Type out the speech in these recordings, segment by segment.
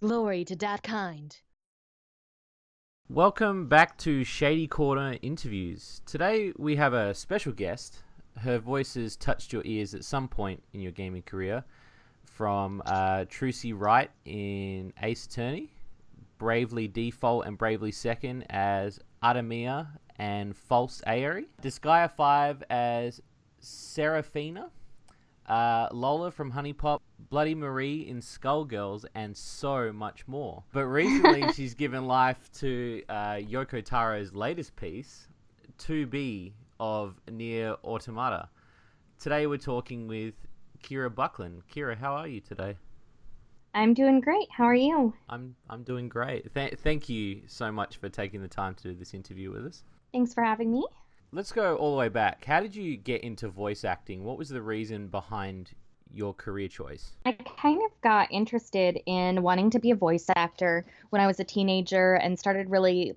Glory to that kind. Welcome back to Shady Corner Interviews. Today we have a special guest. Her voice has touched your ears at some point in your gaming career, from Trucy Wright in Ace Attorney, Bravely Default and Bravely Second as Artemia and False Aerie, Disgaea 5 as Seraphina, Lola from Honey Pop, Bloody Marie in Skullgirls, and so much more. But recently she's given life to Yoko Taro's latest piece, 2B of Nier Automata. Today we're talking with Kira Buckland. Kira, how are you today? I'm doing great. How are you? I'm doing great. Thank you so much for taking the time to do this interview with us. Thanks for having me. Let's go all the way back. How did you get into voice acting? What was the reason behind your career choice? I kind of got interested in wanting to be a voice actor when I was a teenager and started really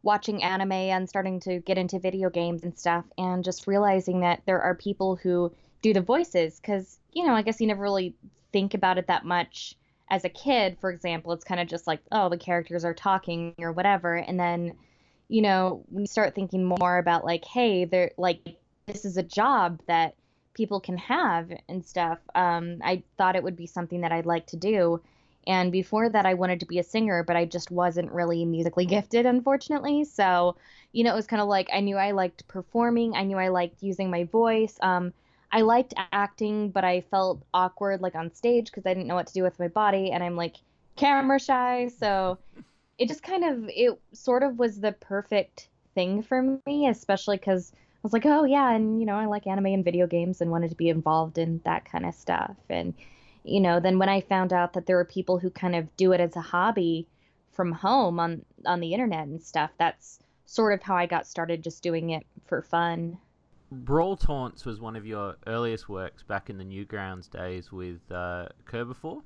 watching anime and starting to get into video games and stuff, and just realizing that there are people who do the voices because, I guess you never really think about it that much as a kid. For example, it's kind of just like, oh, the characters are talking or whatever. And then we start thinking more about hey, they're this is a job that people can have and stuff. I thought it would be something that I'd like to do. And before that, I wanted to be a singer, but I just wasn't really musically gifted, unfortunately. So, it was kind of I knew I liked performing. I knew I liked using my voice. I liked acting, but I felt awkward on stage because I didn't know what to do with my body. And I'm camera shy. So it sort of was the perfect thing for me, especially because I was oh yeah, and I like anime and video games and wanted to be involved in that kind of stuff. And then when I found out that there were people who kind of do it as a hobby from home on the internet and stuff, that's sort of how I got started, just doing it for fun. Brawl Taunts was one of your earliest works back in the Newgrounds days with Kerbifor.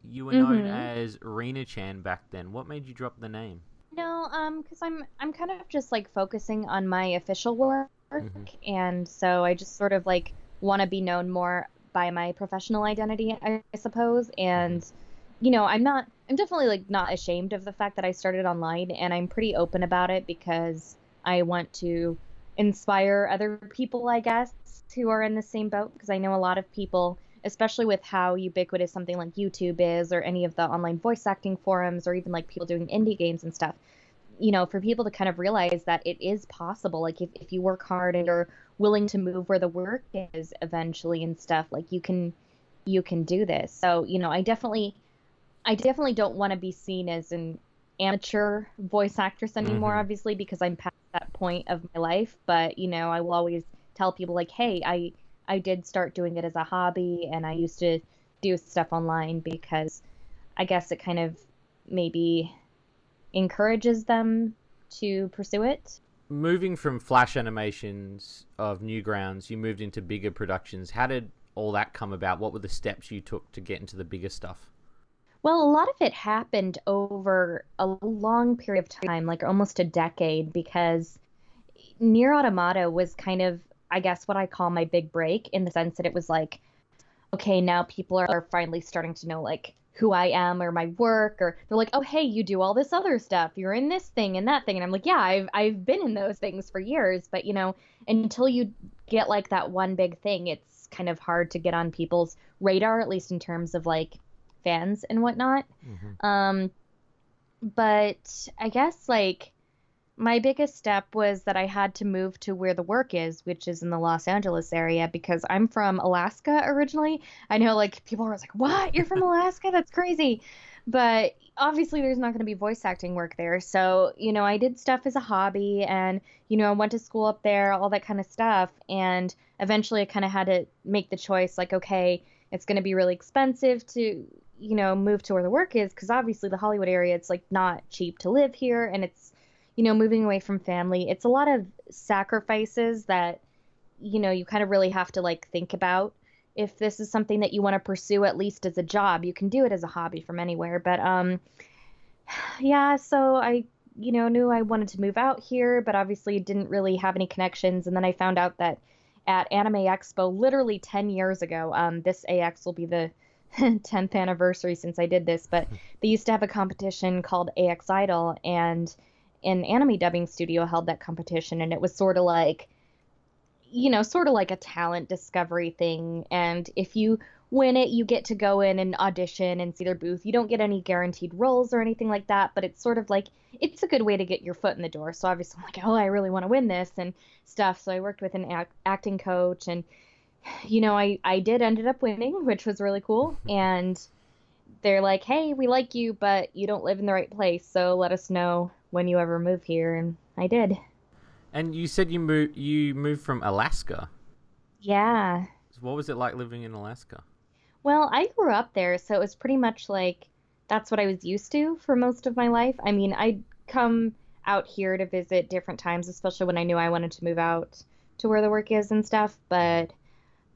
You were known as Rina-Chan back then. What made you drop the name? No, because I'm kind of just focusing on my official work, and so I just sort of want to be known more by my professional identity, I suppose. And I'm definitely not ashamed of the fact that I started online, and I'm pretty open about it because I want to inspire other people, I guess, who are in the same boat, because I know a lot of people, especially with how ubiquitous something like YouTube is, or any of the online voice acting forums, or even people doing indie games and stuff, for people to kind of realize that it is possible. If you work hard and are willing to move where the work is eventually and stuff, you can do this. So, I definitely don't want to be seen as an amateur voice actress anymore, obviously, because I'm past that point of my life. But, I will always tell people hey, I did start doing it as a hobby, and I used to do stuff online because I guess it kind of maybe encourages them to pursue it. Moving from flash animations of Newgrounds, you moved into bigger productions. How did all that come about? What were the steps you took to get into the bigger stuff? Well, a lot of it happened over a long period of time, almost a decade, because Nier Automata was kind of, I guess, what I call my big break, in the sense that it was okay, now people are finally starting to know who I am or my work, or they're oh, hey, you do all this other stuff, you're in this thing and that thing, and I'm yeah, I've been in those things for years, but until you get that one big thing, it's kind of hard to get on people's radar, at least in terms of fans and whatnot. But I guess my biggest step was that I had to move to where the work is, which is in the Los Angeles area, because I'm from Alaska originally. I know people are what? You're from Alaska? That's crazy. But obviously there's not going to be voice acting work there. So, I did stuff as a hobby, and, I went to school up there, all that kind of stuff. And eventually I kind of had to make the choice, okay, it's going to be really expensive to, move to where the work is, because obviously the Hollywood area, it's not cheap to live here, and it's, moving away from family. It's a lot of sacrifices that, you kind of really have to think about. If this is something that you want to pursue, at least as a job, you can do it as a hobby from anywhere. But, yeah, so I, knew I wanted to move out here, but obviously didn't really have any connections. And then I found out that at Anime Expo, literally 10 years ago, this AX will be the 10th anniversary since I did this, but they used to have a competition called AX Idol, and an anime dubbing studio held that competition, and it was sort of like, sort of like a talent discovery thing. And if you win it, you get to go in and audition and see their booth. You don't get any guaranteed roles or anything like that, but it's sort of like it's a good way to get your foot in the door. So obviously I'm like, oh, I really want to win this and stuff. So I worked with an acting coach, and I did ended up winning, which was really cool. And they're like, hey, we like you, but you don't live in the right place, so let us know when you ever move here. And I did. And you said you moved from Alaska. Yeah. So what was it like living in Alaska? Well, I grew up there, so it was pretty much like that's what I was used to for most of my life. I mean, I'd come out here to visit different times, especially when I knew I wanted to move out to where the work is and stuff, but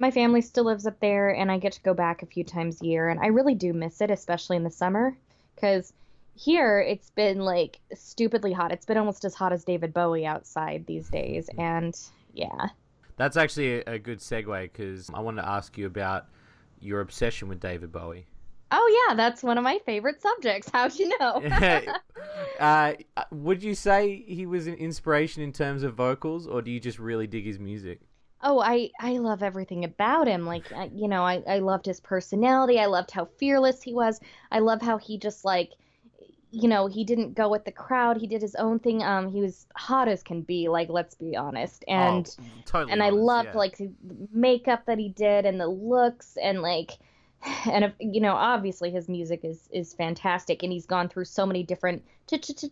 my family still lives up there, and I get to go back a few times a year, and I really do miss it, especially in the summer, because here it's been like stupidly hot. It's been almost as hot as David Bowie outside these days, and yeah. That's actually a good segue because I wanted to ask you about your obsession with David Bowie. Oh yeah, that's one of my favorite subjects. How'd you know? Would you say he was an inspiration in terms of vocals, or do you just really dig his music? Oh, I love everything about him. Like, I loved his personality. I loved how fearless he was. I love how he just like, he didn't go with the crowd. He did his own thing. He was hot as can be, like, let's be honest. Oh, And totally I honest, loved yeah. like the makeup that he did and the looks and like and obviously his music is fantastic, and he's gone through so many different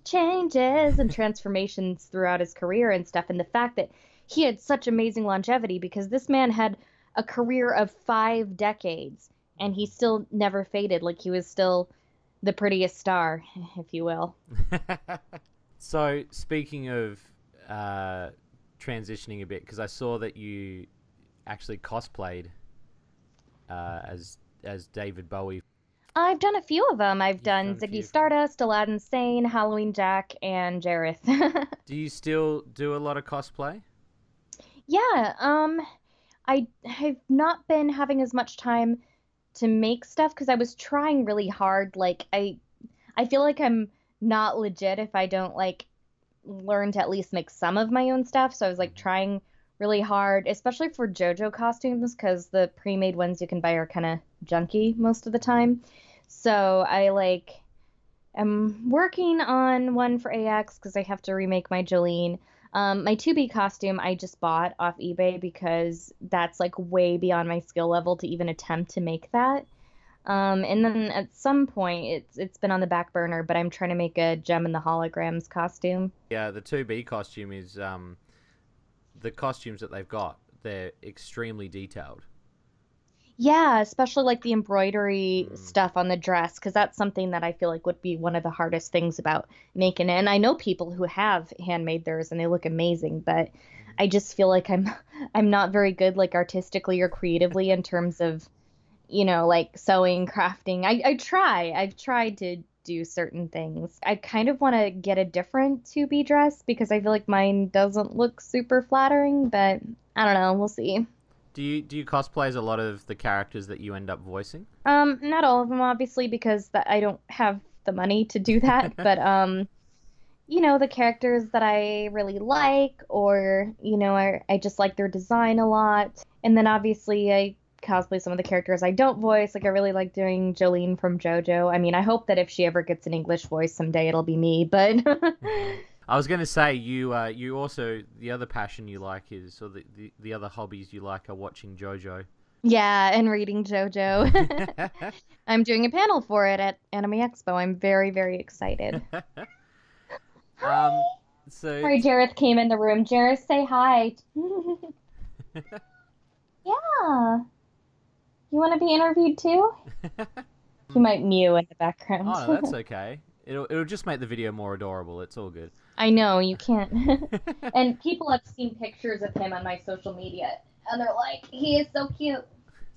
changes and transformations throughout his career and stuff. And the fact that he had such amazing longevity, because this man had a career of 5 decades and he still never faded. Like, he was still the prettiest star, if you will. So, speaking of transitioning a bit, because I saw that you actually cosplayed as David Bowie. I've done a few of them. I've You've done done a Ziggy few. Stardust, Aladdin Sane, Halloween Jack, and Jareth. Do you still do a lot of cosplay? Yeah, I have not been having as much time to make stuff because I was trying really hard. Like, I feel like I'm not legit if I don't like learn to at least make some of my own stuff. So I was like Mhm. trying really hard, especially for JoJo costumes, because the pre-made ones you can buy are kind of junky most of the time. So I like am working on one for AX because I have to remake my Jolene. My 2B costume I just bought off eBay because that's like way beyond my skill level to even attempt to make that. And then at some point it's been on the back burner, but I'm trying to make a Gem and the Holograms costume. Yeah, the 2B costume is the costumes that they've got. They're extremely detailed. Yeah, especially like the embroidery Mm. stuff on the dress, because that's something that I feel like would be one of the hardest things about making it. And I know people who have handmade theirs and they look amazing, but Mhm. I just feel like I'm I'm not very good like artistically or creatively in terms of, like sewing, crafting. I try. I've tried to do certain things. I kind of want to get a different to be dress because I feel like mine doesn't look super flattering, but I don't know, we'll see. Do you cosplay as a lot of the characters that you end up voicing? Not all of them, obviously, because I don't have the money to do that. But the characters that I really like, or I just like their design a lot. And then obviously I cosplay some of the characters I don't voice. Like, I really like doing Jolene from JoJo. I mean, I hope that if she ever gets an English voice someday, it'll be me. But I was going to say you also the other passion you like is or the other hobbies you like are watching JoJo. yeah, and reading JoJo. I'm doing a panel for it at Anime Expo. I'm very, very excited. um Hi. so Sorry, Jareth came in the room. Jareth, say hi. Yeah. You want to be interviewed too? He might mew in the background. Oh, no, that's okay. It'll just make the video more adorable. It's all good. I know, you can't. And people have seen pictures of him on my social media, and they're like, he is so cute.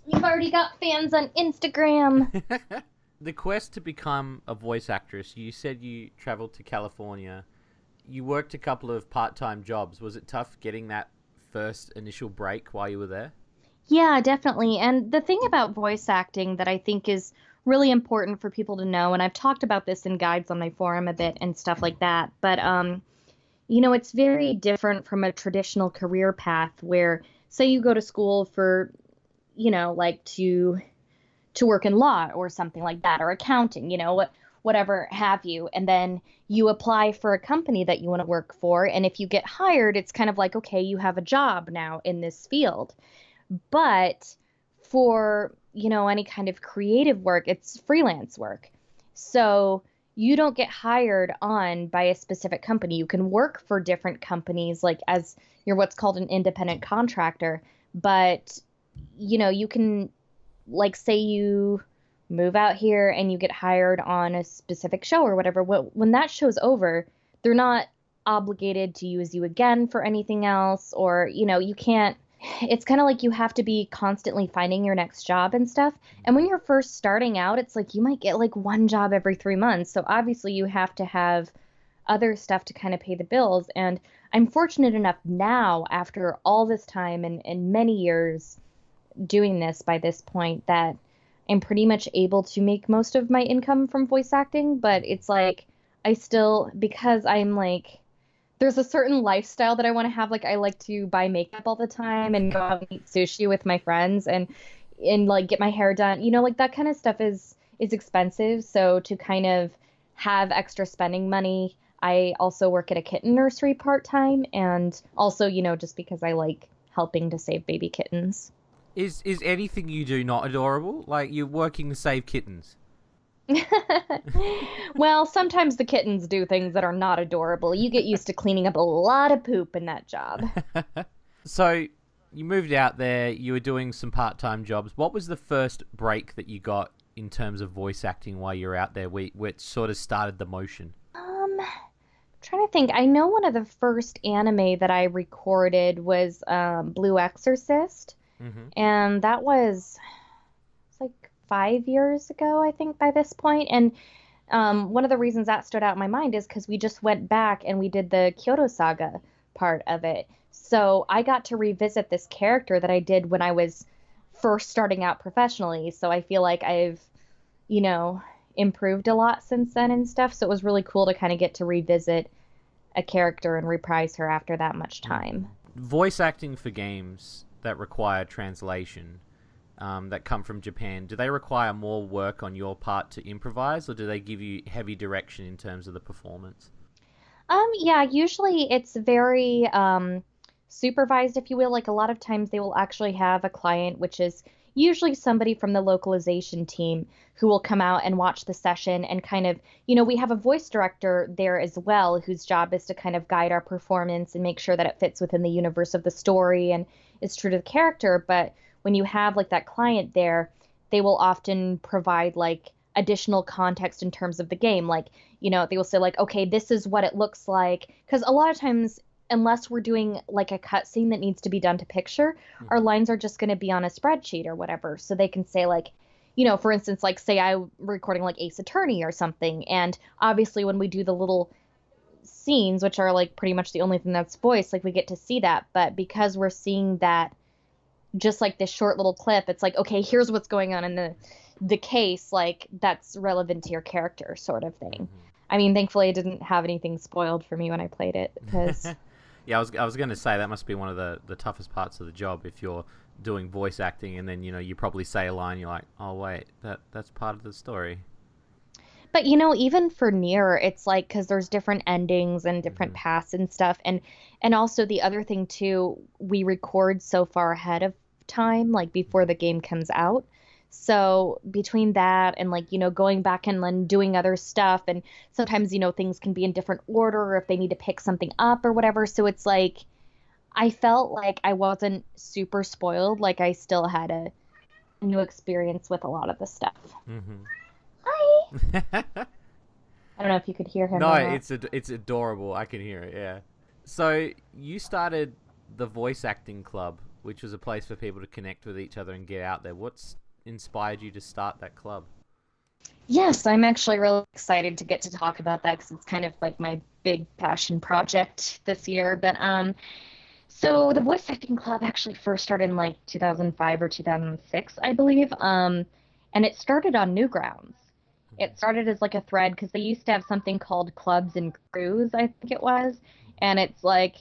You've already got fans on Instagram. The quest to become a voice actress, you said you traveled to California. You worked a couple of part-time jobs. Was it tough getting that first initial break while you were there? Yeah, definitely. And the thing about voice acting that I think is really important for people to know, and I've talked about this in guides on my forum a bit and stuff like that, but it's very different from a traditional career path where, say, you go to school for, like to work in law or something like that, or accounting, whatever have you, and then you apply for a company that you want to work for, and if you get hired, it's kind of like, okay, you have a job now in this field. But for, any kind of creative work, it's freelance work. So you don't get hired on by a specific company. You can work for different companies, like as you're what's called an independent contractor. But, you can, like, say you move out here and you get hired on a specific show or whatever. When that show's over, they're not obligated to use you again for anything else, or, you can't. It's kind of like you have to be constantly finding your next job and stuff. And when you're first starting out, it's like you might get like one job every 3 months. So obviously you have to have other stuff to kind of pay the bills. And I'm fortunate enough now, after all this time and many years doing this by this point, that I'm pretty much able to make most of my income from voice acting. But it's like I still, because I'm like, there's a certain lifestyle that I want to have. Like I like to buy makeup all the time and go out and eat sushi with my friends and like get my hair done. Like that kind of stuff is expensive. So to kind of have extra spending money, I also work at a kitten nursery part-time, and also, just because I like helping to save baby kittens. Is anything you do not adorable? Like you're working to save kittens. Well, sometimes the kittens do things that are not adorable. You get used to cleaning up a lot of poop in that job. So you moved out there, you were doing some part-time jobs. What was the first break that you got in terms of voice acting while you were out there, which sort of started the motion? Trying to think. I know one of the first anime that I recorded was Blue Exorcist, Mm-hmm. and that was it's like 5 years ago, I think, by this point. And one of the reasons that stood out in my mind is because we just went back and we did the Kyoto Saga part of it. So I got to revisit this character that I did when I was first starting out professionally. So I feel like I've, you know, improved a lot since then and stuff. So it was really cool to kind of get to revisit a character and reprise her after that much time. Voice acting for games that require translation, that come from Japan, do they require more work on your part to improvise, or do they give you heavy direction in terms of the performance? Yeah, usually it's very supervised, if you will. Like a lot of times they will actually have a client, which is usually somebody from the localization team who will come out and watch the session and kind of, we have a voice director there as well, whose job is to kind of guide our performance and make sure that it fits within the universe of the story and is true to the character. But when you have like that client there, they will often provide like additional context in terms of the game. Like, they will say like, okay, this is what it looks like. Because a lot of times, unless we're doing like a cutscene that needs to be done to picture, our lines are just going to be on a spreadsheet or whatever. So they can say like, for instance, like say I'm recording like Ace Attorney or something. And obviously when we do the little scenes, which are like pretty much the only thing that's voiced, like we get to see that. But because we're seeing that just like this short little clip, it's like, okay, here's what's going on in the case, like that's relevant to your character sort of thing. I mean, thankfully I didn't have anything spoiled for me when I played it because Yeah, I was going to say that must be one of the toughest parts of the job if you're doing voice acting and then, you probably say a line, you're like, oh, wait, that's part of the story. but even for Nier, it's like because there's different endings and different paths and stuff, and also the other thing too, we record so far ahead of time, like before the game comes out. So between that and like going back and then doing other stuff, and sometimes things can be in different order or if they need to pick something up or whatever. So it's like I felt like I wasn't super spoiled, like I still had a new experience with a lot of the stuff. Mm-hmm. Hi. I don't know if you could hear him. No, or not. it's adorable. I can hear it. Yeah. So you started the voice acting club, which was a place for people to connect with each other and get out there. What's inspired you to start that club? Yes, I'm actually really excited to get to talk about that because it's kind of like my big passion project this year. But So the voice acting club actually first started in like 2005 or 2006, I believe. And it started on Newgrounds. It started as like a thread because they used to have something called clubs and crews, I think it was. And it's like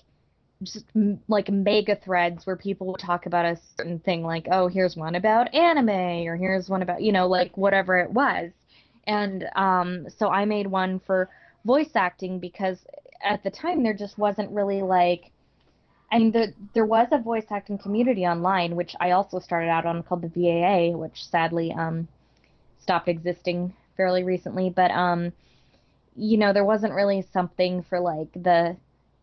just like mega threads where people would talk about a certain thing, like, oh, here's one about anime, or here's one about, like whatever it was. And so I made one for voice acting because at the time there just wasn't really like, I mean, there was a voice acting community online, which I also started out on called the VAA, which sadly stopped existing fairly recently. But there wasn't really something for like the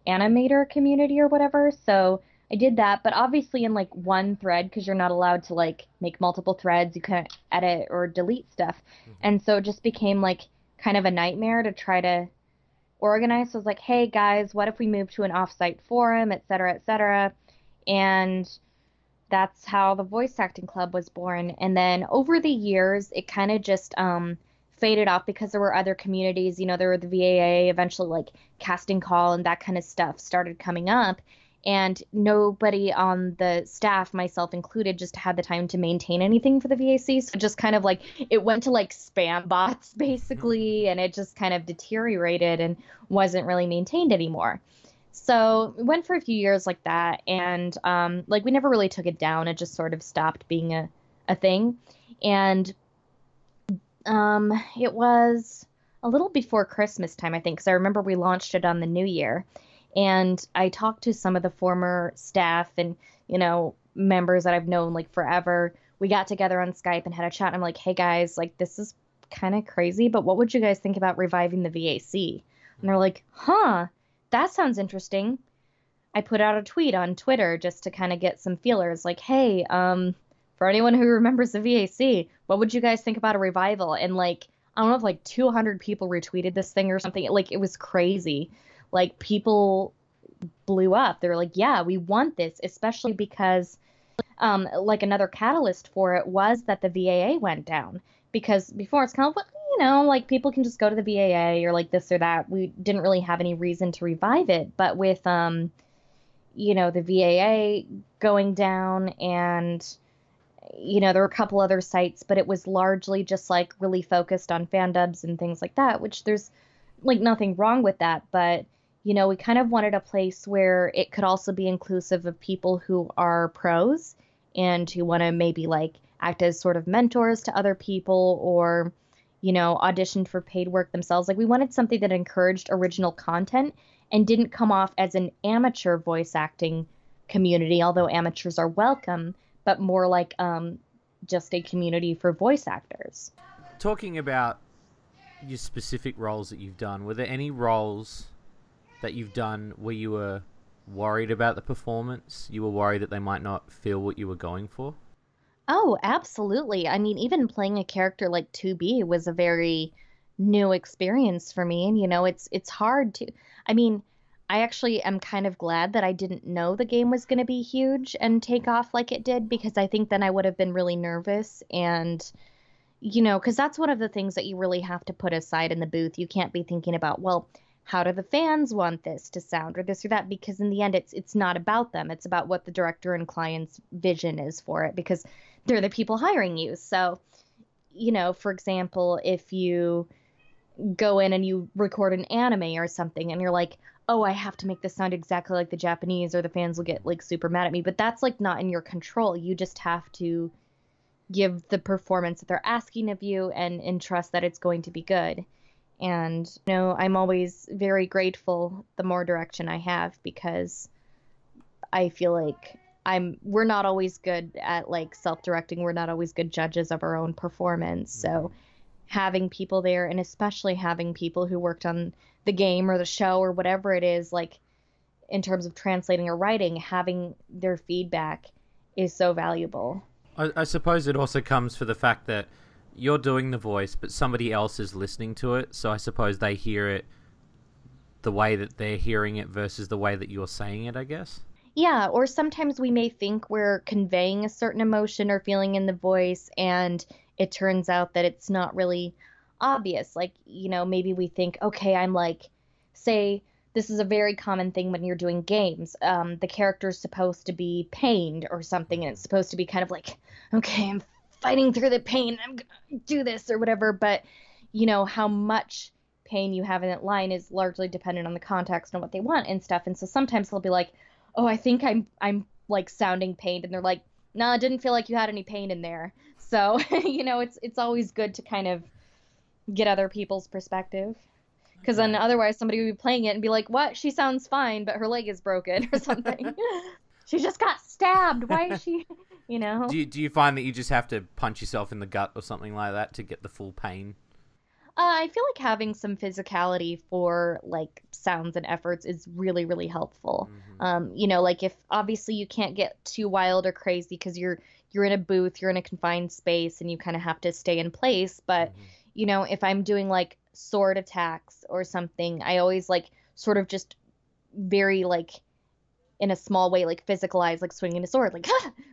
animator community or whatever. So I did that, but obviously in like one thread because you're not allowed to like make multiple threads. You can't edit or delete stuff, and so it just became like kind of a nightmare to try to organize. So I was like, hey guys, what if we move to an offsite forum, et cetera, et cetera. And that's how the voice acting club was born. And then over the years, it kind of just faded off because there were other communities. There were the VAA, eventually like casting call and that kind of stuff started coming up. And nobody on the staff, myself included, just had the time to maintain anything for the VAC. So just kind of like it went to like spam bots basically, and it just kind of deteriorated and wasn't really maintained anymore. So it went for a few years like that, and like we never really took it down. It just sort of stopped being a thing. And it was a little before Christmas time, I think, because I remember we launched it on the New Year. And I talked to some of the former staff and, members that I've known like forever. We got together on Skype and had a chat. And I'm like, hey guys, like this is kind of crazy, but what would you guys think about reviving the VAC? And they're like, huh, that sounds interesting. I put out a tweet on Twitter just to kind of get some feelers like, hey, for anyone who remembers the VAC, what would you guys think about a revival? And like, I don't know if like 200 people retweeted this thing or something. Like it was crazy. Like people blew up. They were like, yeah, we want this, especially because like another catalyst for it was that the VAA went down. Because before it's kind of, like people can just go to the VAA or like this or that. We didn't really have any reason to revive it. But with, the VAA going down and, there were a couple other sites, but it was largely just like really focused on fan dubs and things like that, which there's like nothing wrong with that. But, we kind of wanted a place where it could also be inclusive of people who are pros and who want to maybe like act as sort of mentors to other people or, audition for paid work themselves. Like we wanted something that encouraged original content and didn't come off as an amateur voice acting community, although amateurs are welcome, but more like just a community for voice actors. Talking about your specific roles that you've done, were there any roles that you've done where you were worried about the performance? You were worried that they might not feel what you were going for? Oh, absolutely. I mean, even playing a character like 2B was a very new experience for me. And, it's hard to, I mean, I actually am kind of glad that I didn't know the game was going to be huge and take off like it did, because I think then I would have been really nervous and, because that's one of the things that you really have to put aside in the booth. You can't be thinking about, well, how do the fans want this to sound or this or that? Because in the end, it's not about them. It's about what the director and client's vision is for it, because they're the people hiring you. So, for example, if you go in and you record an anime or something and you're like, oh, I have to make this sound exactly like the Japanese or the fans will get like super mad at me. But that's like not in your control. You just have to give the performance that they're asking of you and trust that it's going to be good. And, I'm always very grateful the more direction I have, because I feel like we're not always good at like self-directing. We're not always good judges of our own performance. So having people there, and especially having people who worked on the game or the show or whatever it is, like in terms of translating or writing, having their feedback is so valuable. I suppose it also comes for the fact that you're doing the voice, but somebody else is listening to it. So I suppose they hear it the way that they're hearing it versus the way that you're saying it, I guess. Yeah, or sometimes we may think we're conveying a certain emotion or feeling in the voice, and it turns out that it's not really obvious. Like, maybe we think, okay, I'm like, say this is a very common thing when you're doing games. The character's supposed to be pained or something, and it's supposed to be kind of like, okay, I'm fighting through the pain, I'm gonna do this or whatever. But, how much pain you have in that line is largely dependent on the context and what they want and stuff. And so sometimes they'll be like, oh, I think I'm like sounding pained, and they're like, no, it didn't feel like you had any pain in there. So, it's always good to kind of get other people's perspective. Because then otherwise somebody would be playing it and be like, what? She sounds fine, but her leg is broken or something. She just got stabbed. Why is she, Do you find that you just have to punch yourself in the gut or something like that to get the full pain? I feel like having some physicality for like sounds and efforts is really, really helpful. Like if obviously you can't get too wild or crazy because you're in a booth, you're in a confined space, and you kind of have to stay in place. But if I'm doing like sword attacks or something, I always like sort of just very like in a small way, like physicalize, like swinging a sword, like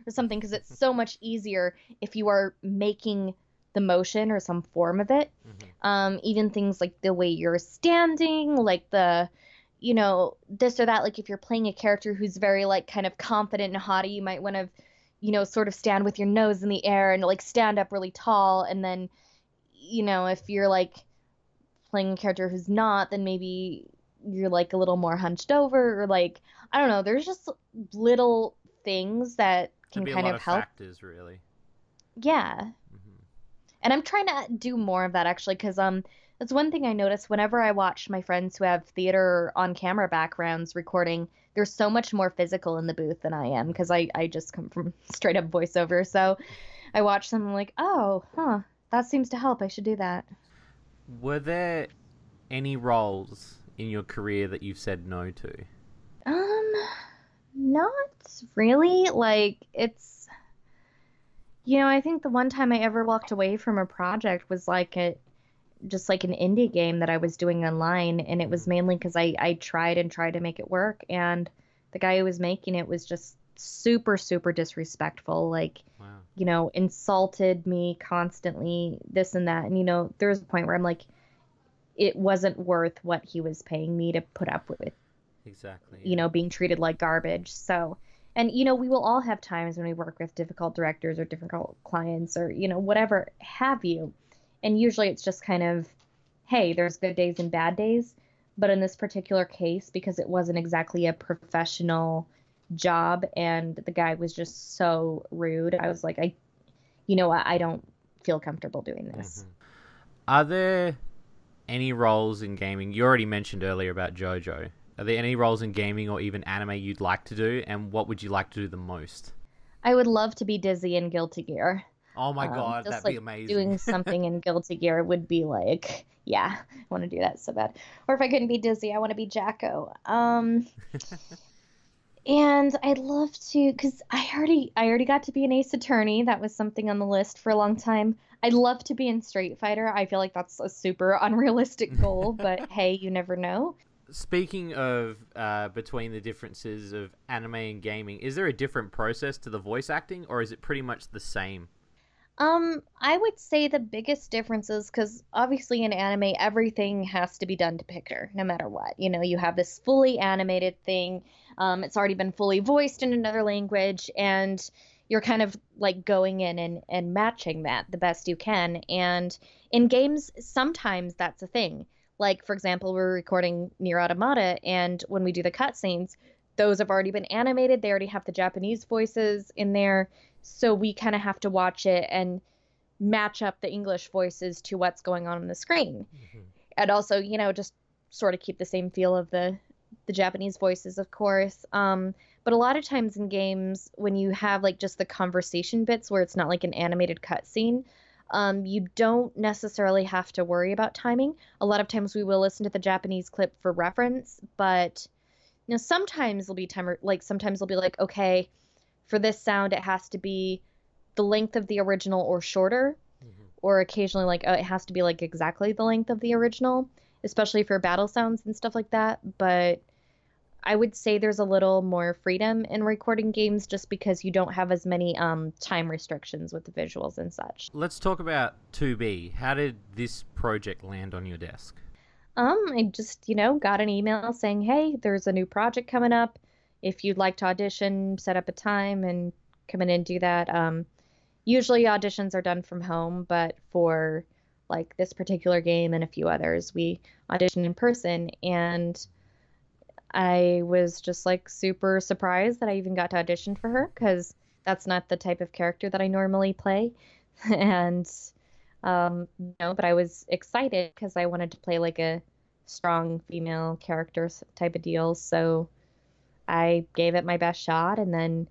or something, because it's so much easier if you are making the motion or some form of it. Even things like the way you're standing, like the, this or that. Like if you're playing a character who's very like kind of confident and haughty, you might want to, sort of stand with your nose in the air and like stand up really tall. And then, if you're like playing a character who's not, then maybe you're like a little more hunched over, or like, I don't know. There's just little things that can kind of help. Factors, really. Yeah. And I'm trying to do more of that, actually, because that's one thing I notice whenever I watch my friends who have theater on-camera backgrounds recording. They're so much more physical in the booth than I am, because I just come from straight-up voiceover. So I watch them and I'm like, oh, that seems to help. I should do that. Were there any roles in your career that you've said no to? Not really. Like, it's... I think the one time I ever walked away from a project was like just like an indie game that I was doing online, and it was mainly because I tried to make it work, and the guy who was making it was just super, super disrespectful, like, wow. Insulted me constantly, this and that, and there was a point where I'm like, it wasn't worth what he was paying me to put up with. Exactly. Being treated like garbage. So... And, we will all have times when we work with difficult directors or difficult clients or, whatever have you. And usually it's just kind of, hey, there's good days and bad days. But in this particular case, because it wasn't exactly a professional job and the guy was just so rude, I was like, I don't feel comfortable doing this. Are there any roles in gaming? You already mentioned earlier about JoJo. Are there any roles in gaming or even anime you'd like to do, and what would you like to do the most? I would love to be Dizzy in Guilty Gear. Oh my god, that'd be amazing. Doing something in Guilty Gear would be like, yeah, I want to do that so bad. Or if I couldn't be Dizzy, I want to be Jacko. And I'd love to, because I already got to be an Ace Attorney. That was something on the list for a long time. I'd love to be in Street Fighter. I feel like that's a super unrealistic goal, but hey, you never know. Speaking of between the differences of anime and gaming, is there a different process to the voice acting, or is it pretty much the same? I would say the biggest difference is because obviously in anime, everything has to be done to picture, no matter what. You have this fully animated thing. It's already been fully voiced in another language, and you're kind of like going in and matching that the best you can. And in games, sometimes that's a thing. Like, for example, we're recording Nier Automata, and when we do the cutscenes, those have already been animated. They already have the Japanese voices in there, so we kind of have to watch it and match up the English voices to what's going on the screen. And also, just sort of keep the same feel of the Japanese voices, of course. But a lot of times in games, when you have, like, just the conversation bits where it's not like an animated cutscene, you don't necessarily have to worry about timing. A lot of times we will listen to the Japanese clip for reference, but sometimes there'll be timer, like sometimes they'll be like, okay, for this sound it has to be the length of the original or shorter, or occasionally like it has to be like exactly the length of the original, especially for battle sounds and stuff like that. But I would say there's a little more freedom in recording games just because you don't have as many time restrictions with the visuals and such. Let's talk about 2B. How did this project land on your desk? I just, got an email saying, hey, there's a new project coming up. If you'd like to audition, set up a time and come in and do that. Usually auditions are done from home, but for like this particular game and a few others, we audition in person. And I was just like super surprised that I even got to audition for her because that's not the type of character that I normally play. And but I was excited because I wanted to play like a strong female character type of deal. So I gave it my best shot, and then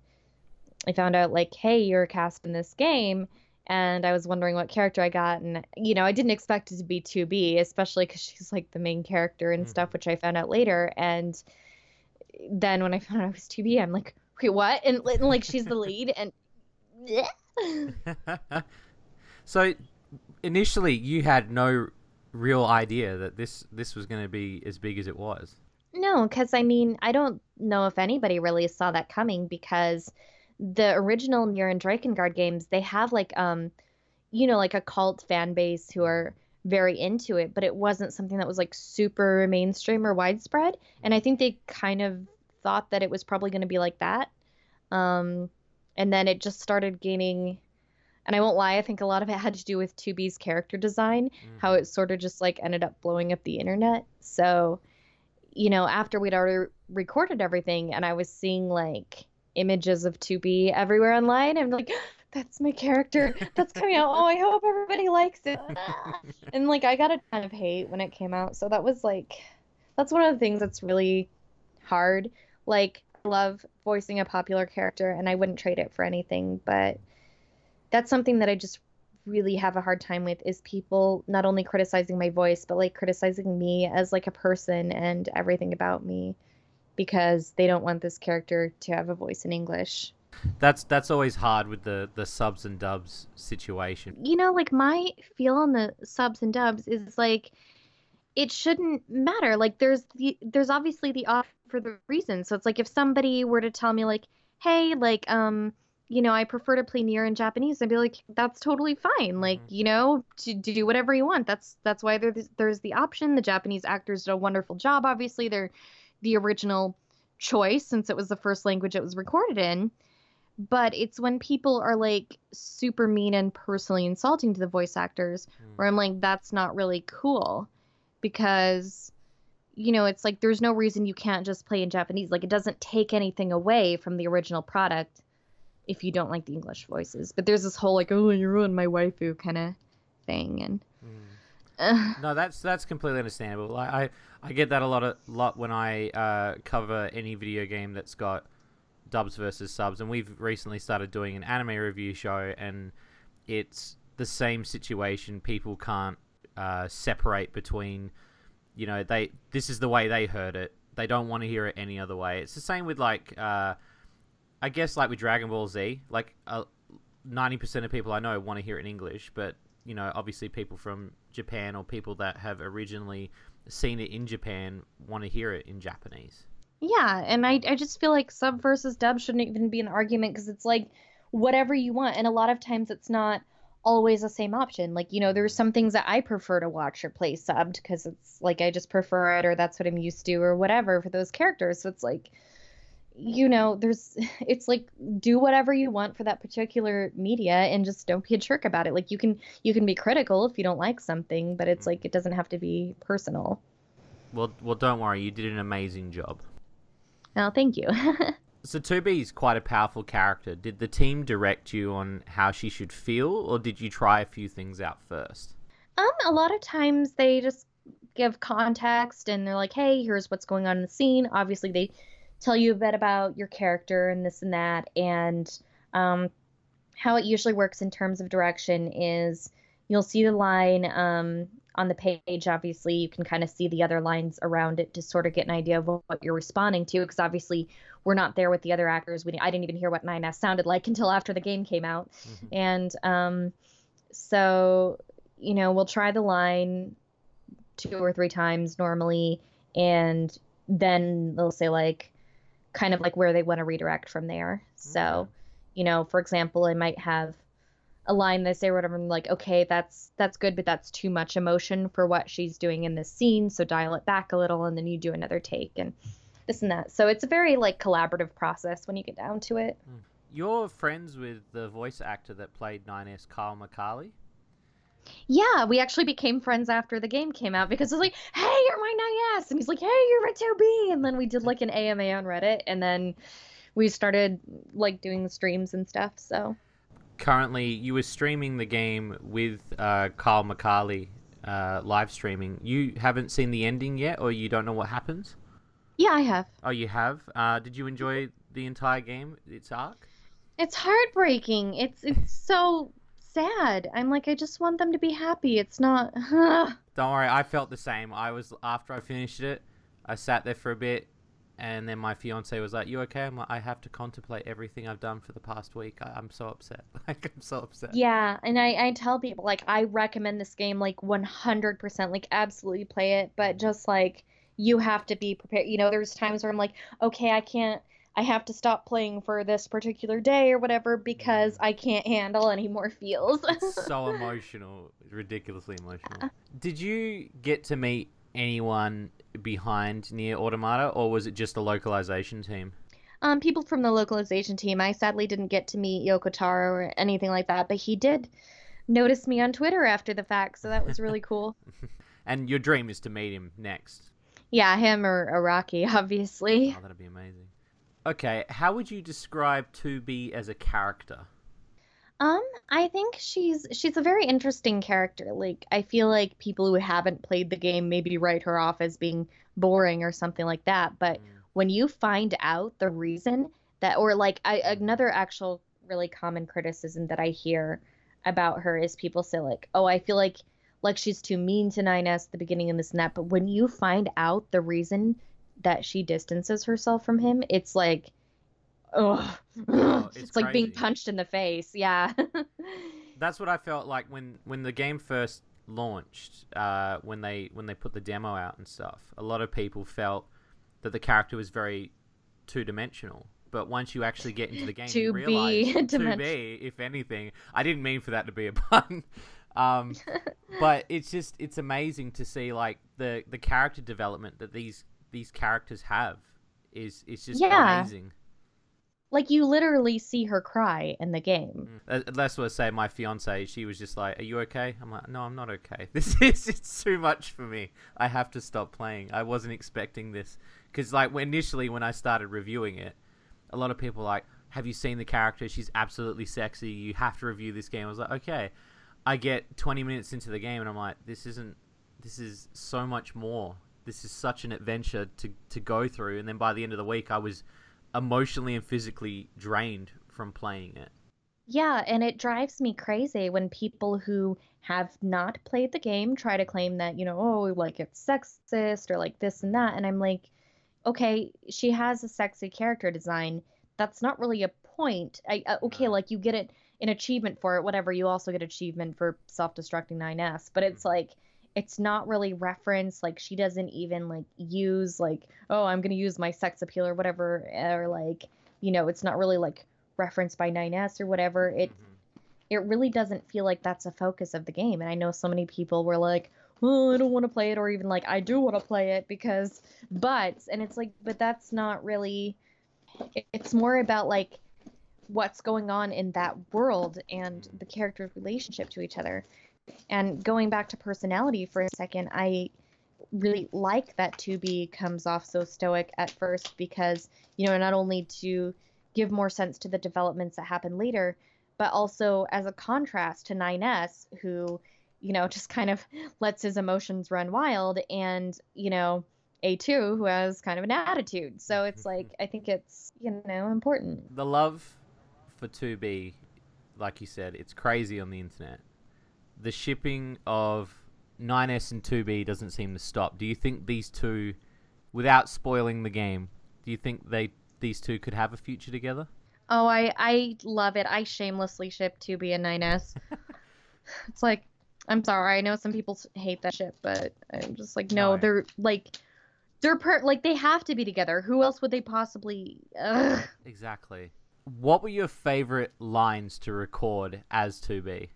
I found out like, hey, you're cast in this game, and I was wondering what character I got, and I didn't expect it to be 2B, especially because she's like the main character and stuff, which I found out later. And then when I found out it was 2B, I'm like, wait, what? And like she's the lead, and So initially, you had no real idea that this was going to be as big as it was. No, because I mean, I don't know if anybody really saw that coming because the original Nier and Drakengard games, they have like like a cult fan base who are very into it, but it wasn't something that was like super mainstream or widespread. And I think they kind of thought that it was probably going to be like that. Um, and then it just started gaining, and I won't lie, I think a lot of it had to do with 2B's character design, how it sort of just like ended up blowing up the internet. So after we'd already recorded everything and I was seeing like images of 2B everywhere online, I'm like, that's my character. That's coming out. Oh, I hope everybody likes it. And like I got a ton of hate when it came out. So that's one of the things that's really hard. Like, I love voicing a popular character and I wouldn't trade it for anything, but that's something that I just really have a hard time with is people not only criticizing my voice, but like criticizing me as like a person and everything about me because they don't want this character to have a voice in English. That's always hard with the subs and dubs situation. Like my feel on the subs and dubs is like it shouldn't matter. Like there's obviously the off for the reason. So it's like if somebody were to tell me like, hey, like I prefer to play Nier in Japanese, I'd be like, that's totally fine. Like, to do whatever you want. That's why there's the option. The Japanese actors did a wonderful job. Obviously, they're the original choice since it was the first language it was recorded in. But it's when people are like super mean and personally insulting to the voice actors where I'm like, that's not really cool because it's like there's no reason you can't just play in Japanese. Like it doesn't take anything away from the original product if you don't like the English voices. But there's this whole like, oh, you ruined my waifu kind of thing, and No, that's completely understandable. Like, I get that a lot when I cover any video game that's got dubs versus subs, and we've recently started doing an anime review show, and it's the same situation. People can't separate between, this is the way they heard it. They don't want to hear it any other way. It's the same with like. I guess like with Dragon Ball Z, like 90% of people I know want to hear it in English, but obviously people from Japan or people that have originally seen it in Japan want to hear it in Japanese. yeah, and I just feel like sub versus dub shouldn't even be an argument because it's like whatever you want, and a lot of times it's not always the same option. Like there's some things that I prefer to watch or play subbed because it's like I just prefer it or that's what I'm used to or whatever for those characters. So it's like it's like do whatever you want for that particular media and just don't be a jerk about it. Like you can be critical if you don't like something, but it's like it doesn't have to be personal. Well, don't worry, you did an amazing job. Oh, thank you. So 2B is quite a powerful character. Did the team direct you on how she should feel, or did you try a few things out first? A lot of times they just give context and they're like, hey, here's what's going on in the scene. Obviously they tell you a bit about your character and this and that. And how it usually works in terms of direction is you'll see the line on the page. Obviously, you can kind of see the other lines around it to sort of get an idea of what you're responding to. Because obviously, we're not there with the other actors. I didn't even hear what 9S sounded like until after the game came out. And so, we'll try the line 2 or 3 times normally. And then they'll say like, kind of like where they want to redirect from there. So, for example, I might have a line they say or whatever, and like, okay, that's good, but that's too much emotion for what she's doing in this scene, so dial it back a little, and then you do another take and this and that. So it's a very like collaborative process when you get down to it. You're friends with the voice actor that played 9S, Kyle McCarley? Yeah, we actually became friends after the game came out because I was like, hey, you're my 9S, and he's like, hey, you're my 2B, and then we did like an AMA on Reddit, and then we started like doing the streams and stuff. So Currently, you were streaming the game with Kyle McCarley, live streaming. You haven't seen the ending yet, or you don't know what happens? yeah, I have. Oh, you have? Did you enjoy the entire game, its arc? It's heartbreaking. It's so sad. I'm like, I just want them to be happy. It's not. Don't worry, I felt the same. After I finished it, I sat there for a bit, and then my fiance was like, "You okay?" I'm like, "I have to contemplate everything I've done for the past week. I'm so upset. Like, I'm so upset." Yeah, and I tell people like I recommend this game like 100%, like absolutely play it, but just like you have to be prepared. You know, there's times where I'm like, okay, I have to stop playing for this particular day or whatever because I can't handle any more feels. It's so emotional, ridiculously emotional. Did you get to meet anyone behind Nier Automata, or was it just the localization team? People from the localization team. I sadly didn't get to meet Yoko Taro or anything like that, but he did notice me on Twitter after the fact, so that was really cool. And your dream is to meet him next. Yeah, him or Araki, obviously. Oh, that'd be amazing. Okay, how would you describe 2B as a character? I think she's a very interesting character. Like, I feel like people who haven't played the game maybe write her off as being boring or something like that. But when you find out the reason that, or like, another actual really common criticism that I hear about her is people say like, oh, I feel like she's too mean to 9S at the beginning and this and that. But when you find out the reason that she distances herself from him, it's like, ugh. Oh, It's like being punched in the face. Yeah. That's what I felt like when the game first launched, when they put the demo out and stuff. A lot of people felt that the character was very two-dimensional. But once you actually get into the game, you realize 2B, if anything. I didn't mean for that to be a pun. But it's amazing to see like the character development that these characters have is just amazing. Like, you literally see her cry in the game. That's what I say. My fiance, she was just like, "Are you okay?" I'm like, "No, I'm not okay. It's too much for me. I have to stop playing. I wasn't expecting this." Because like initially when I started reviewing it, a lot of people were like, "Have you seen the character? She's absolutely sexy. You have to review this game." I was like, "Okay." I get 20 minutes into the game and I'm like, this is so much more. This is such an adventure to go through. And then by the end of the week, I was emotionally and physically drained from playing it. Yeah, and it drives me crazy when people who have not played the game try to claim that, you know, oh, like it's sexist or like this and that. And I'm like, okay, she has a sexy character design. That's not really a point. Okay, like you get an achievement for it, whatever. You also get achievement for self-destructing 9S, but it's like it's not really referenced. Like she doesn't even like use like, oh, I'm gonna use my sex appeal or whatever, or like, you know, it's not really like referenced by 9S or whatever. It really doesn't feel like that's a focus of the game. And I know so many people were like, oh, I don't want to play it, or even like, I do want to play it because, and it's like, but that's not really, it's more about like what's going on in that world and the characters' relationship to each other. And going back to personality for a second, I really like that 2B comes off so stoic at first because, you know, not only to give more sense to the developments that happen later, but also as a contrast to 9S, who, you know, just kind of lets his emotions run wild, and, you know, A2, who has kind of an attitude. So it's like, I think it's, you know, important. The love for 2B, like you said, it's crazy on the internet. The shipping of 9S and 2B doesn't seem to stop. Do you think these two, without spoiling the game, do you think these two could have a future together? Oh, I love it. I shamelessly ship 2B and 9S. It's like, I'm sorry, I know some people hate that ship, but I'm just like, no, they're like, like they have to be together. Who else would they possibly? Ugh. Exactly. What were your favorite lines to record as 2B?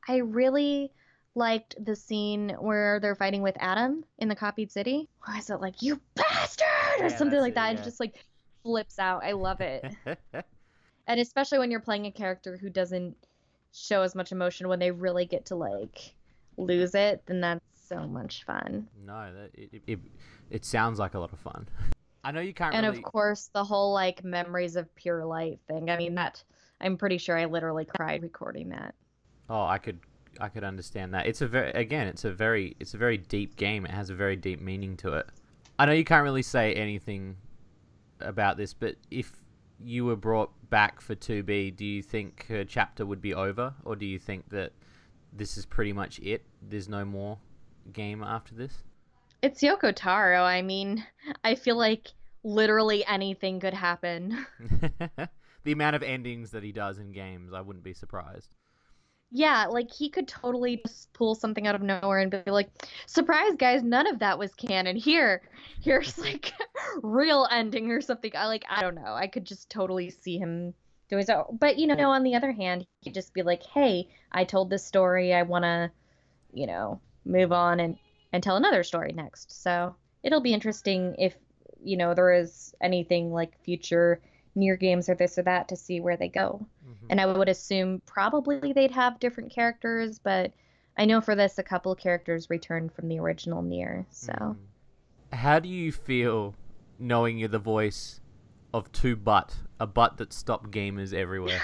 I really liked the scene where they're fighting with Adam in the copied city. Why is it like, you bastard, or Yeah, something that's like it, that? yeah. It just like flips out. I love it. And especially when you're playing a character who doesn't show as much emotion, when they really get to like lose it, then that's so much fun. No, it sounds like a lot of fun. I know you can't And really... of course, the whole like memories of pure light thing. I mean, that I'm pretty sure I literally cried recording that. Oh, I could understand that. It's a very deep game. It has a very deep meaning to it. I know you can't really say anything about this, but if you were brought back for 2B, do you think her chapter would be over, or do you think that this is pretty much it? There's no more game after this? It's Yoko Taro. I mean, I feel like literally anything could happen. The amount of endings that he does in games, I wouldn't be surprised. Yeah, like he could totally just pull something out of nowhere and be like, "Surprise, guys! None of that was canon. Here's like real ending or something." I don't know. I could just totally see him doing so. But on the other hand, he could just be like, "Hey, I told this story. I wanna, move on and tell another story next." So it'll be interesting if there is anything like future Nier games or this or that to see where they go. Mm-hmm. And I would assume probably they'd have different characters, but I know for this a couple of characters returned from the original Nier. So How do you feel knowing you're the voice of Butt, a butt that stopped gamers everywhere?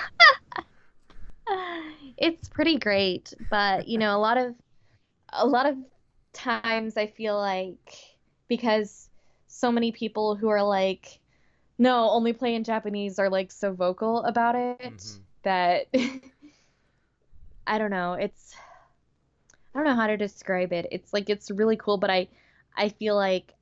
it's pretty great, but a lot of times I feel like because so many people who are like, no, only play in Japanese are like so vocal about it that I don't know. I don't know how to describe it. It's like it's really cool, but I feel like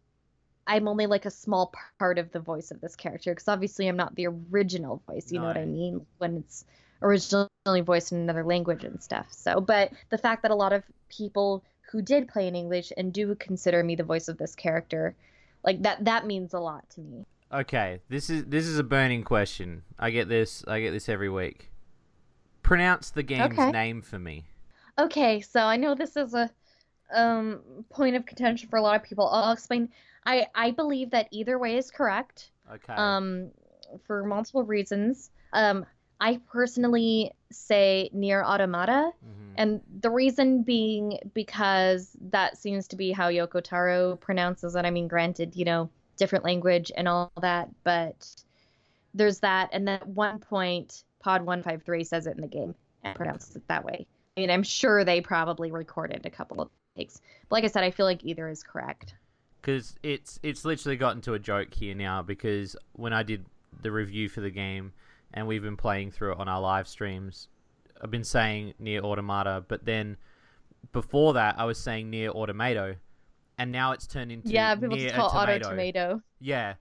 I'm only like a small part of the voice of this character because obviously I'm not the original voice. You know what I No. mean? When it's originally voiced in another language and stuff. So, but the fact that a lot of people who did play in English and do consider me the voice of this character, like that means a lot to me. Okay, this is a burning question. I get this every week. Pronounce the game's name for me. Okay, so I know this is a point of contention for a lot of people. I'll explain. I believe that either way is correct. Okay. For multiple reasons. I personally say Nier Automata, and the reason being because that seems to be how Yoko Taro pronounces it. I mean, granted, different language and all that, but there's that. And then at one point, Pod 153 says it in the game and pronounces it that way. I mean, I'm sure they probably recorded a couple of takes. But like I said, I feel like either is correct. Because it's literally gotten to a joke here now, because when I did the review for the game, and we've been playing through it on our live streams, I've been saying Nier Automata, but then before that, I was saying Nier Automato, and now it's turned into people Nier just call Auto Tomato. Yeah.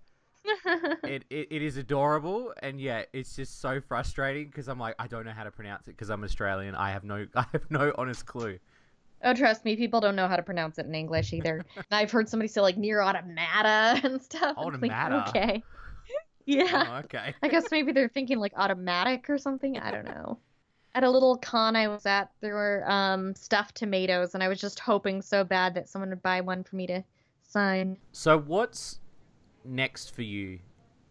It is adorable, and yeah, it's just so frustrating because I'm like, I don't know how to pronounce it because I'm Australian. I have no honest clue. Oh, trust me, people don't know how to pronounce it in English either. I've heard somebody say like Nier Automata and stuff. Automata? Like, okay. Yeah. Oh, okay. I guess maybe they're thinking like automatic or something. I don't know. At a little con I was at, there were stuffed tomatoes, and I was just hoping so bad that someone would buy one for me to sign. So what's next for you?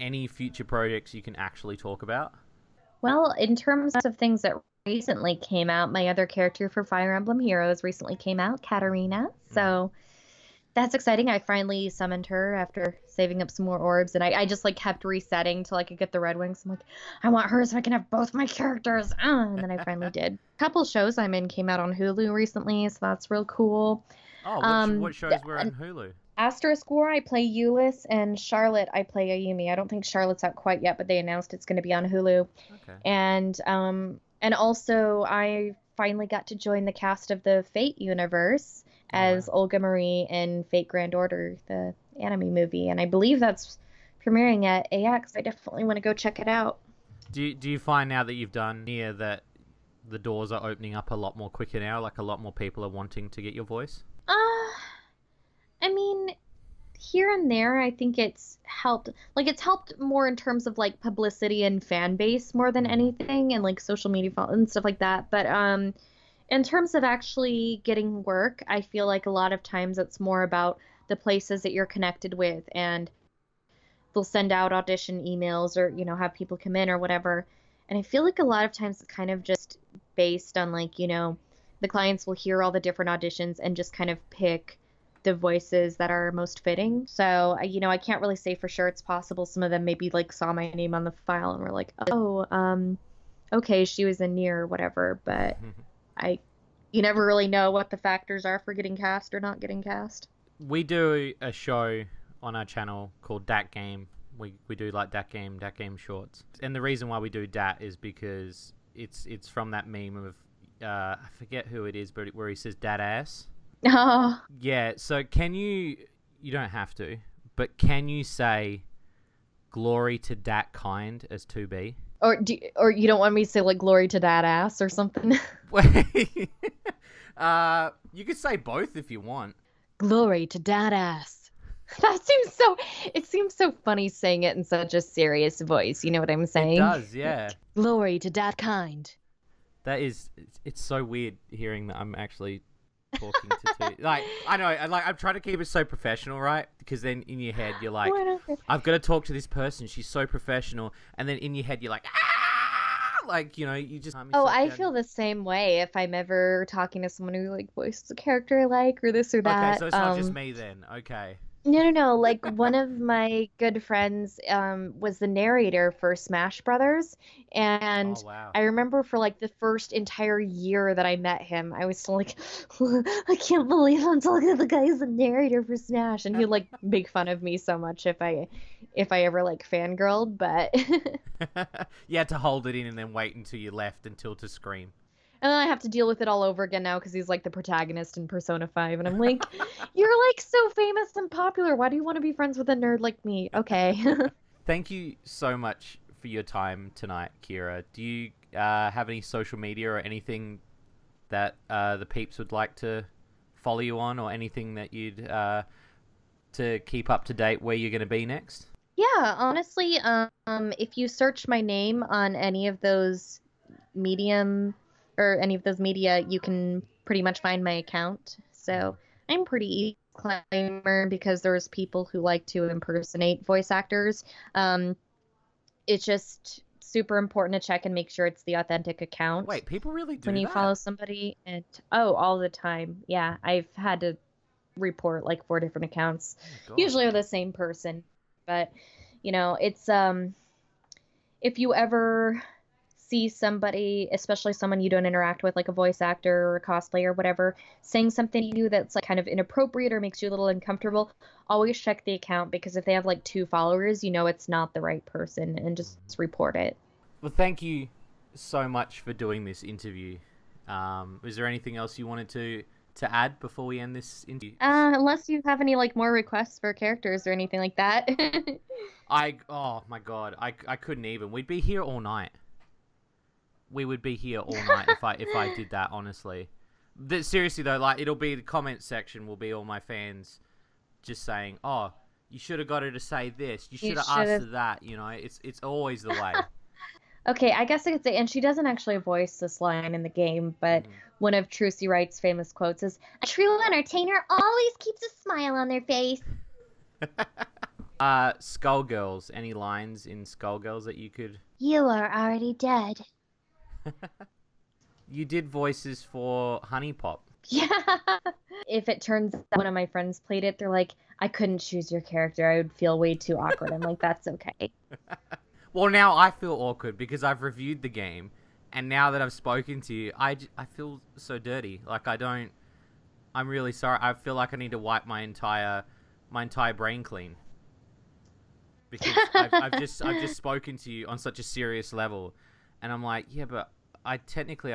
Any future projects you can actually talk about? Well, in terms of things that recently came out, my other character for Fire Emblem Heroes recently came out, Katarina. So that's exciting. I finally summoned her after saving up some more orbs, and I just like kept resetting till I could get the red wings. I'm like, I want her so I can have both my characters. And then I finally did. A couple shows I'm in came out on Hulu recently, so that's real cool. Oh, what shows were on Hulu? Asterisk War, I play Euless, and Charlotte, I play Ayumi. I don't think Charlotte's out quite yet, but they announced it's going to be on Hulu. Okay. And also I finally got to join the cast of the Fate universe as Olga Marie in Fate Grand Order, the anime movie, and I believe that's premiering at AX. I definitely want to go check it out. Do you find now that you've done Nier that the doors are opening up a lot more quicker now? Like a lot more people are wanting to get your voice? I mean, here and there, I think it's helped. Like, it's helped more in terms of like publicity and fan base more than anything, and like social media and stuff like that. But in terms of actually getting work, I feel like a lot of times it's more about the places that you're connected with, and they'll send out audition emails or, have people come in or whatever. And I feel like a lot of times it's kind of just based on like, the clients will hear all the different auditions and just kind of pick the voices that are most fitting. So, I can't really say for sure. It's possible some of them maybe like saw my name on the file and were like, oh, okay, she was in Nier or whatever, but you never really know what the factors are for getting cast or not getting cast. We do a show on our channel called Dat Game. We do like Dat Game shorts. And the reason why we do Dat is because it's from that meme of I forget who it is, but where he says Dat ass. Oh. Yeah, so you don't have to, but can you say glory to Dat kind as 2B? Or you don't want me to say like glory to that ass or something? You could say both if you want. Glory to that ass. It seems so funny saying it in such a serious voice. You know what I'm saying? It does, yeah. Glory to that kind. It's so weird hearing that I'm actually talking to two. Like, I know, I'm trying to keep it so professional, right? Because then in your head, you're like, I've got to talk to this person. She's so professional. And then in your head, you're like, ah! Like, you just... Oh, I feel the same way if I'm ever talking to someone who, like, voices a character I like or this or that. Okay, so it's not just me then. Okay. No. Like, one of my good friends was the narrator for Smash Brothers, and wow. I remember for like the first entire year that I met him, I was still like, I can't believe I'm talking to the guy who's the narrator for Smash, and he'd like make fun of me so much if I ever like fangirled, but you had to hold it in and then wait until you left to scream. And then I have to deal with it all over again now because he's like the protagonist in Persona 5. And I'm like, you're like so famous and popular. Why do you want to be friends with a nerd like me? Okay. Thank you so much for your time tonight, Kira. Do you have any social media or anything that the peeps would like to follow you on, or anything that you'd to keep up to date where you're going to be next? Yeah, honestly, if you search my name on any of those medium or any of those media, you can pretty much find my account. So I'm pretty easy climber because there's people who like to impersonate voice actors. It's just super important to check and make sure it's the authentic account. Wait, people really do when you follow somebody? And all the time. Yeah, I've had to report like 4 different accounts, usually with the same person. But it's if you ever see somebody, especially someone you don't interact with, like a voice actor or a cosplayer or whatever, saying something to you that's like kind of inappropriate or makes you a little uncomfortable, always check the account, because if they have like 2 followers, it's not the right person, and just report it. Well, thank you so much for doing this interview. Is there anything else you wanted to add before we end this interview? Unless you have any like more requests for characters or anything like that. Oh my god, I couldn't even. We'd be here all night. We would be here all night if I did that, honestly. Seriously though, like, it'll be the comment section will be all my fans just saying, "Oh, you should have got her to say this. You should have asked her that." It's always the way. Okay, I guess I could say, and she doesn't actually voice this line in the game, but one of Trucy Wright's famous quotes is, "A true entertainer always keeps a smile on their face." Skullgirls. Any lines in Skullgirls that you could? You are already dead. You did voices for Honey Pop. Yeah. If it turns out one of my friends played it, they're like, I couldn't choose your character. I would feel way too awkward. I'm like, that's okay. Well, now I feel awkward because I've reviewed the game, and now that I've spoken to you, I feel so dirty. Like, I'm really sorry. I feel like I need to wipe my entire brain clean. Because I've just spoken to you on such a serious level, and I'm like, yeah, but I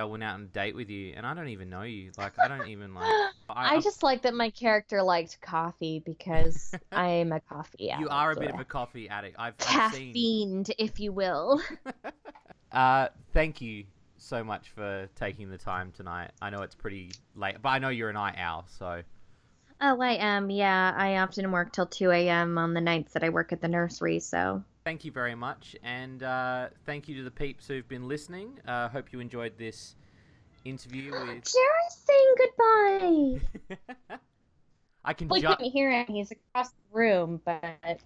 went out on a date with you, and I don't even know you. Like, I don't even like. I just like that my character liked coffee because I'm a coffee addict. You are a bit of a coffee addict. I've caffeined, if you will. Thank you so much for taking the time tonight. I know it's pretty late, but I know you're a night owl, so. Oh, I am. Yeah, I often work till 2 a.m. on the nights that I work at the nursery, so. Thank you very much, and thank you to the peeps who've been listening. Hope you enjoyed this interview with. Jared's saying goodbye! I can Well, you jump. couldn't hear him. He's across the room, but.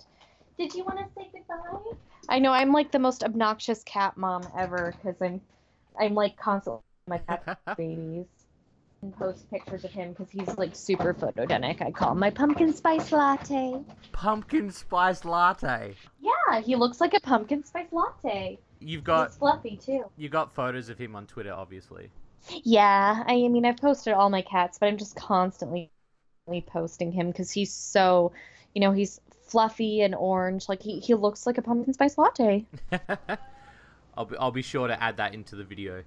Did you want to say goodbye? I know I'm like the most obnoxious cat mom ever because I'm like constantly my cat's babies and post pictures of him because he's like super photogenic. I call him my pumpkin spice latte. Pumpkin spice latte. Yeah, he looks like a pumpkin spice latte. You've He's got fluffy too. you got photos of him on Twitter, obviously. Yeah, I mean I've posted all my cats, but I'm just constantly posting him because he's so, he's fluffy and orange. Like he looks like a pumpkin spice latte. I'll be sure to add that into the video.